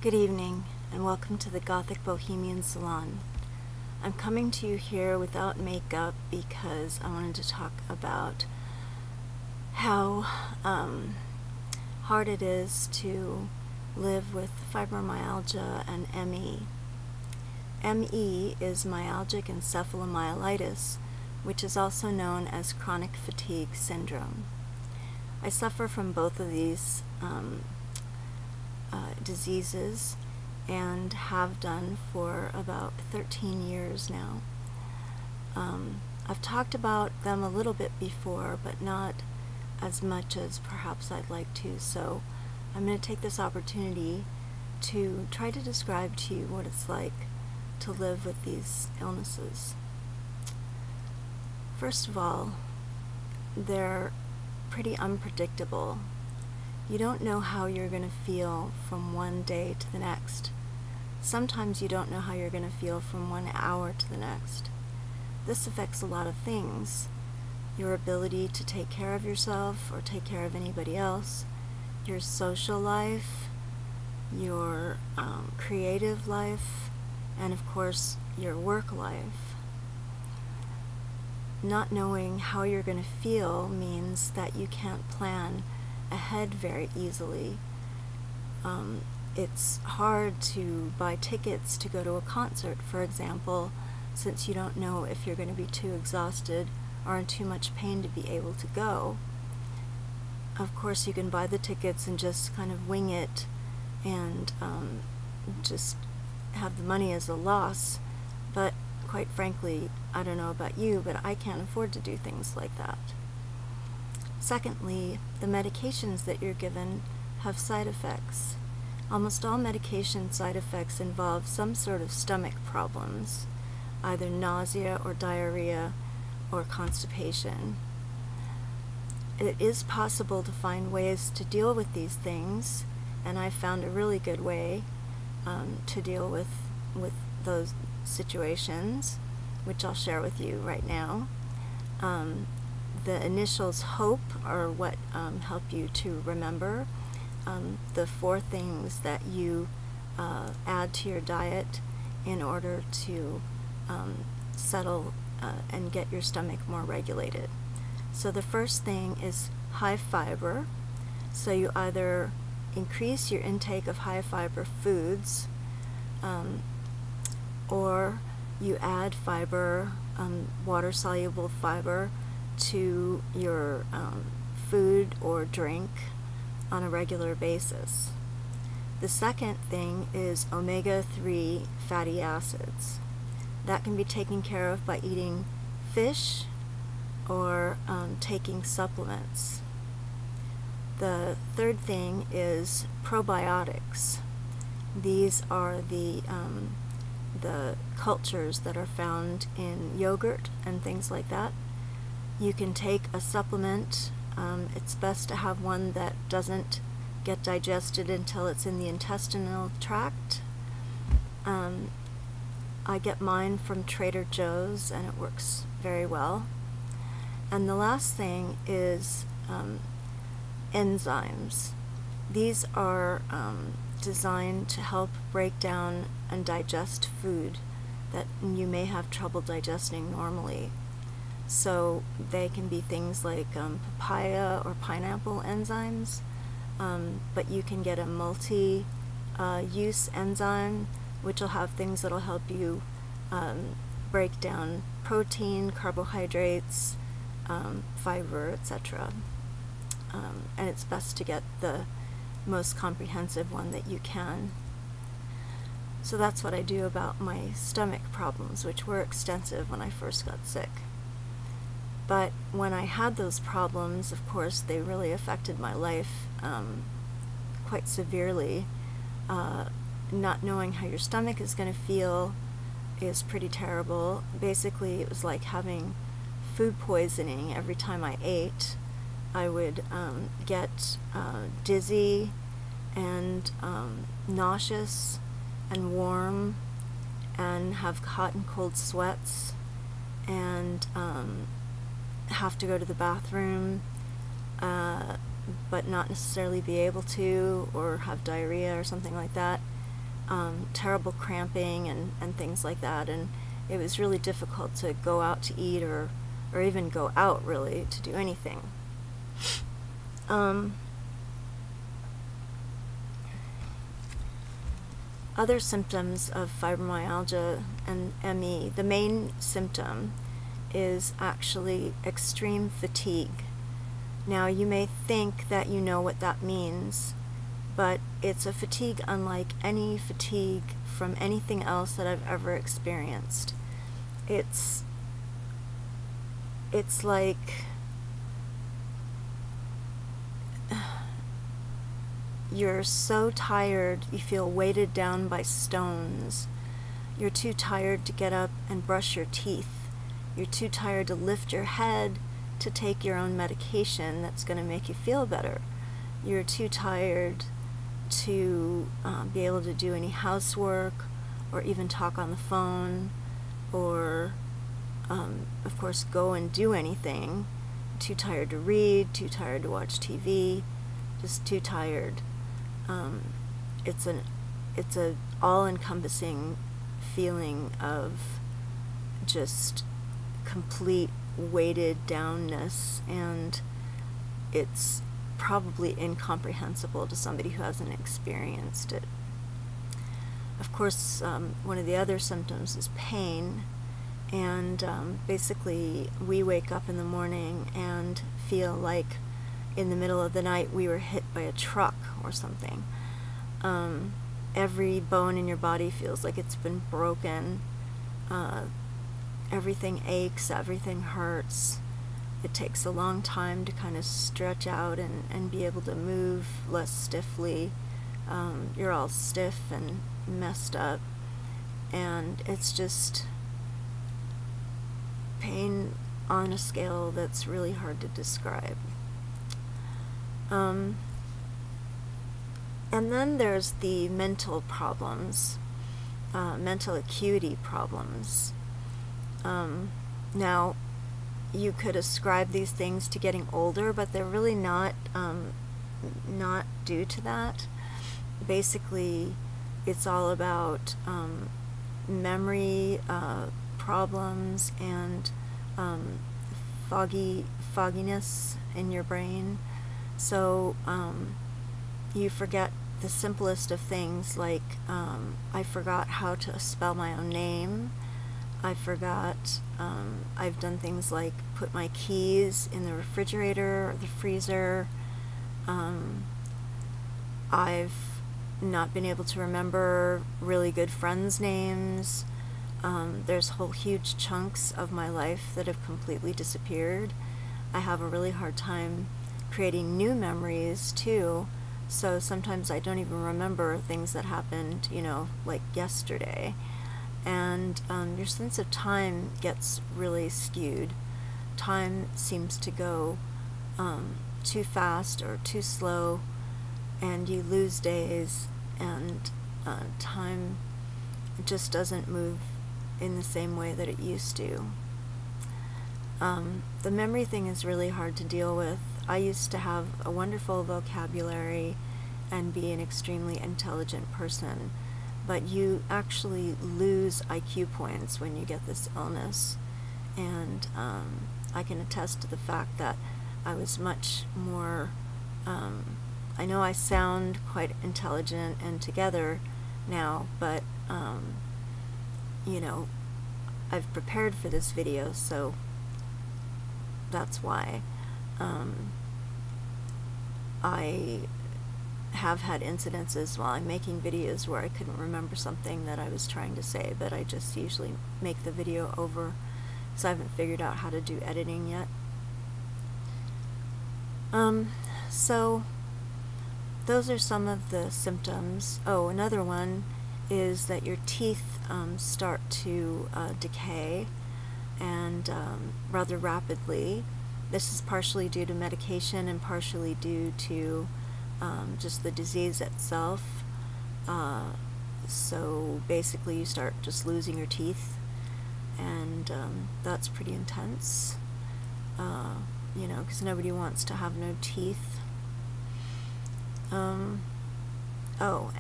Good evening, and welcome to the Gothic Bohemian Salon. I'm coming to you here without makeup because I wanted to talk about how hard it is to live with fibromyalgia and ME. ME is myalgic encephalomyelitis, which is also known as chronic fatigue syndrome. I suffer from both of these diseases and have done for about 13 years now. I've talked about them a little bit before, but not as much as perhaps I'd like to, so I'm going to take this opportunity to try to describe to you what it's like to live with these illnesses. First of all, they're pretty unpredictable. You don't know how you're going to feel from one day to the next. Sometimes you don't know how you're going to feel from 1 hour to the next. This affects a lot of things. Your ability to take care of yourself or take care of anybody else, your social life, your creative life, and of course your work life. Not knowing how you're going to feel means that you can't plan ahead very easily. It's hard to buy tickets to go to a concert, for example, since you don't know if you're going to be too exhausted or in too much pain to be able to go. Of course, you can buy the tickets and just kind of wing it and just have the money as a loss, but quite frankly, I don't know about you, but I can't afford to do things like that. Secondly, the medications that you're given have side effects. Almost all medication side effects involve some sort of stomach problems, either nausea or diarrhea or constipation. It is possible to find ways to deal with these things, and I've found a really good way to deal with those situations, which I'll share with you right now. The initials HOPE are what help you to remember the 4 things that you add to your diet in order to settle and get your stomach more regulated. So the first thing is high fiber. So you either increase your intake of high fiber foods or you add fiber, water-soluble fiber, to your food or drink on a regular basis. The second thing is omega-3 fatty acids. That can be taken care of by eating fish or taking supplements. The third thing is probiotics. These are the cultures that are found in yogurt and things like that. You can take a supplement. It's best to have one that doesn't get digested until it's in the intestinal tract. I get mine from Trader Joe's and it works very well. And the last thing is enzymes. These are designed to help break down and digest food that you may have trouble digesting normally. So they can be things like papaya or pineapple enzymes, but you can get a multi-use enzyme, which will have things that will help you break down protein, carbohydrates, fiber, etc. And it's best to get the most comprehensive one that you can. So that's what I do about my stomach problems, which were extensive when I first got sick. But when I had those problems, of course, they really affected my life quite severely. Not knowing how your stomach is going to feel is pretty terrible. Basically, it was like having food poisoning every time I ate. I would get dizzy and nauseous and warm and have hot and cold sweats and have to go to the bathroom but not necessarily be able to, or have diarrhea or something like that. terrible cramping and things like that, and it was really difficult to go out to eat or even go out really to do anything. Other symptoms of fibromyalgia and ME, the main symptom is actually extreme fatigue. Now, you may think that you know what that means, but it's a fatigue unlike any fatigue from anything else that I've ever experienced. It's like you're so tired, you feel weighted down by stones. You're too tired to get up and brush your teeth. You're too tired to lift your head to take your own medication that's going to make you feel better. You're too tired to be able to do any housework or even talk on the phone or, of course, go and do anything. Too tired to read, too tired to watch TV, just too tired. It's a all-encompassing feeling of just complete weighted downness, and it's probably incomprehensible to somebody who hasn't experienced it. Of course, one of the other symptoms is pain, and basically we wake up in the morning and feel like in the middle of the night we were hit by a truck or something. Every bone in your body feels like it's been broken. Everything aches, everything hurts. It takes a long time to kind of stretch out and be able to move less stiffly. You're all stiff and messed up, and it's just pain on a scale that's really hard to describe. And then there's the mental problems, mental acuity problems. Now, you could ascribe these things to getting older, but they're really not due to that. Basically, it's all about memory problems and fogginess in your brain. So you forget the simplest of things, like I forgot how to spell my own name. I forgot, I've done things like put my keys in the refrigerator or the freezer. I've not been able to remember really good friends' names. There's whole huge chunks of my life that have completely disappeared. I have a really hard time creating new memories too, so sometimes I don't even remember things that happened, you know, like yesterday. And your sense of time gets really skewed. Time seems to go too fast or too slow, and you lose days, and time just doesn't move in the same way that it used to. The memory thing is really hard to deal with. I used to have a wonderful vocabulary and be an extremely intelligent person, but you actually lose IQ points when you get this illness, and I can attest to the fact that I was much more, I know I sound quite intelligent and together now, but you know, I've prepared for this video, so that's why. I have had incidences while I'm making videos where I couldn't remember something that I was trying to say, but I just usually make the video over, so I haven't figured out how to do editing yet. So those are some of the symptoms. Oh, another one is that your teeth start to decay, and rather rapidly. This is partially due to medication and partially due to just the disease itself. So basically you start just losing your teeth, and that's pretty intense, you know, because nobody wants to have no teeth. Oh,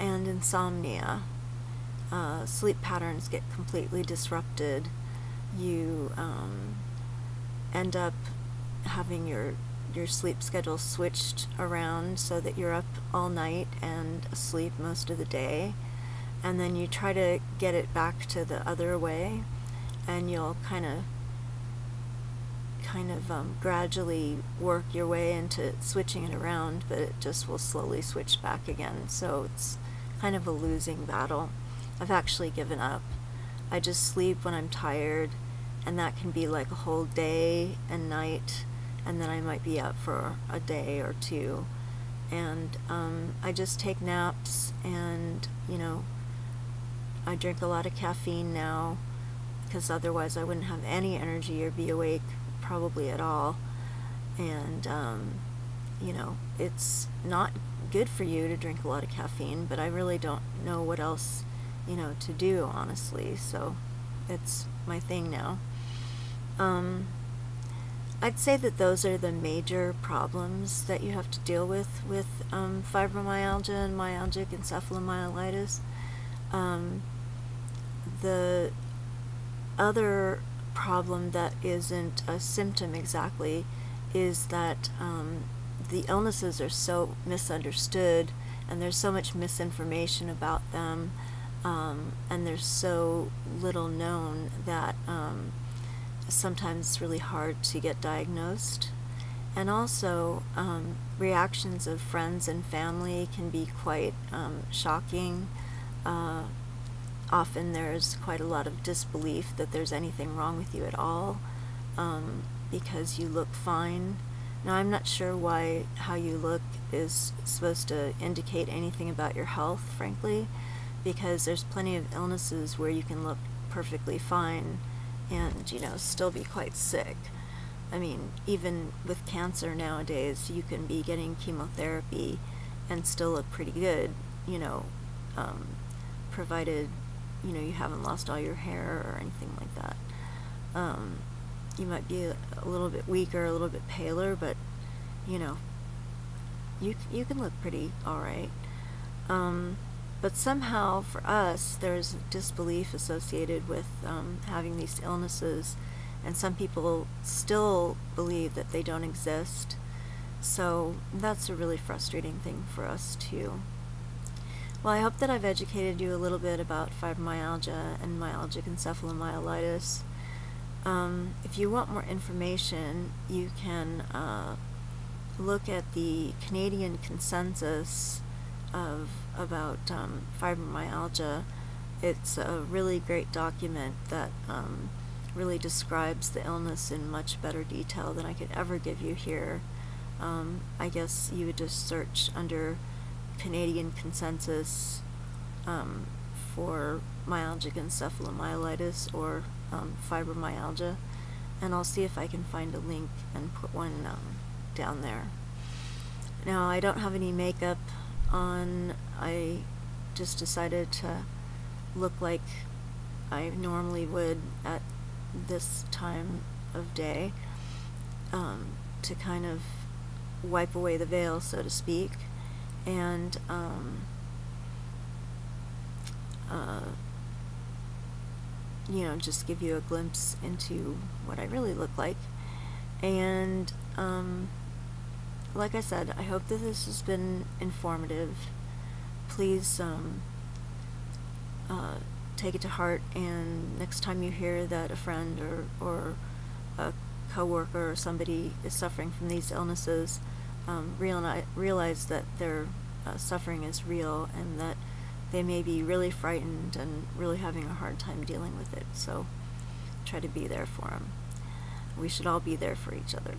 and insomnia. sleep patterns get completely disrupted. You end up having your sleep schedule switched around so that you're up all night and asleep most of the day, and then you try to get it back to the other way, and you'll kind of gradually work your way into switching it around, but it just will slowly switch back again. So it's kind of a losing battle. I've actually given up. I just sleep when I'm tired, and that can be like a whole day and night, and then I might be up for a day or two, and I just take naps, and I drink a lot of caffeine now, because otherwise I wouldn't have any energy or be awake probably at all. And it's not good for you to drink a lot of caffeine, but I really don't know what else to do, honestly, so it's my thing now. I'd say that those are the major problems that you have to deal with fibromyalgia and myalgic encephalomyelitis. The other problem that isn't a symptom exactly is that the illnesses are so misunderstood, and there's so much misinformation about them, and there's so little known that sometimes it's really hard to get diagnosed. And also reactions of friends and family can be quite shocking. Often there's quite a lot of disbelief that there's anything wrong with you at all, because you look fine. Now, I'm not sure why how you look is supposed to indicate anything about your health, frankly, because there's plenty of illnesses where you can look perfectly fine and still be quite sick. I mean, even with cancer nowadays, you can be getting chemotherapy and still look pretty good, provided you haven't lost all your hair or anything like that. You might be a little bit weaker, a little bit paler, but you can look pretty alright. But somehow for us there's disbelief associated with having these illnesses, and some people still believe that they don't exist. So that's a really frustrating thing for us too. Well, I hope that I've educated you a little bit about fibromyalgia and myalgic encephalomyelitis. If you want more information, you can look at the Canadian consensus about fibromyalgia. It's a really great document that really describes the illness in much better detail than I could ever give you here. I guess you would just search under Canadian consensus for myalgic encephalomyelitis or fibromyalgia, and I'll see if I can find a link and put one down there. Now, I don't have any makeup on. I just decided to look like I normally would at this time of day, to kind of wipe away the veil, so to speak, and just give you a glimpse into what I really look like. And like I said, I hope that this has been informative. Please take it to heart, and next time you hear that a friend or a coworker or somebody is suffering from these illnesses, realize that their suffering is real, and that they may be really frightened and really having a hard time dealing with it. So try to be there for them. We should all be there for each other.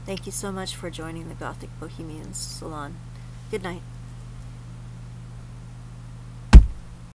Thank you so much for joining the Gothic Bohemian Salon. Good night.